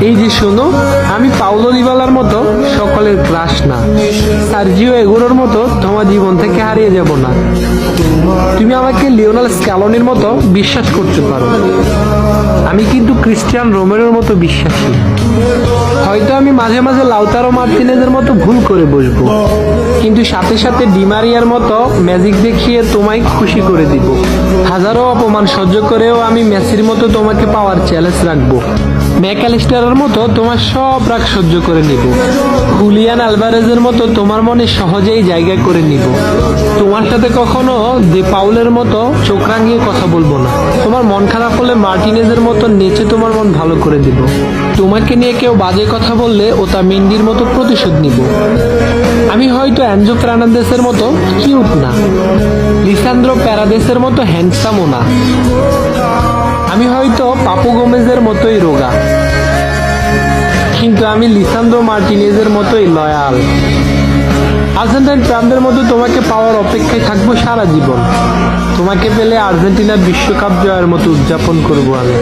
এই যে শোনো, আমি পাউলো দিবালার মতো সকলের ক্রাশ না, সার্জিও এগুরোর মতো তোমার জীবন থেকে হারিয়ে যাব না। তুমি আমাকে লিওনেল স্ক্যালোনির মতো বিশ্বাস করতে পারো, আমি কিন্তু ক্রিস্টিয়ান রোমেরোর মতো বিশ্বাসী। হয়তো আমি মাঝে মাঝে লাউতারো মার্টিনেজের মতো ভুল করে বসবো, কিন্তু সাথে সাথে ডিমারিয়ার মতো ম্যাজিক দেখিয়ে তোমায় খুশি করে দিব। হাজারো অপমান সহ্য করেও আমি মেসির মতো তোমাকে পাওয়ার চ্যালেঞ্জ রাখবো। ম্যাকঅ্যালিস্টারের মতো তোমার সব রাগ সহ্য করে নিব। হুলিয়ান আলভারেজের মতো তোমার মনে সহজেই জায়গা করে নিব। তোমার সাথে কখনো দে পাউলের মতো চোখ রাঙিয়ে কথা বলবো না। তোমার মন খারাপ হলে মার্টিনেজের মতো নেচে তোমার মন ভালো করে দিব। তোমাকে নিয়ে কেউ বাজে কথা বললে ওটা মিন্ডির মতো প্রতিশোধ নিব। আমি হয়তো অ্যানজো ফার্নান্দেসের মতো কিউট না, লিসান্দ্রো প্যারাদেসের মতো হ্যান্ডসামও না, আমি হয়তো পাপু গোমেজের মতোই রোগা, কিন্তু আমি লিসান্দ্রো মার্টিনেজের মতোই লয়াল। আর্জেন্টাইন প্রাণদের মতো তোমাকে পাওয়ার অপেক্ষায় থাকবো সারা জীবন। তোমাকে পেলে আর্জেন্টিনা বিশ্বকাপ জয়ের মতো উদযাপন করবো আমি।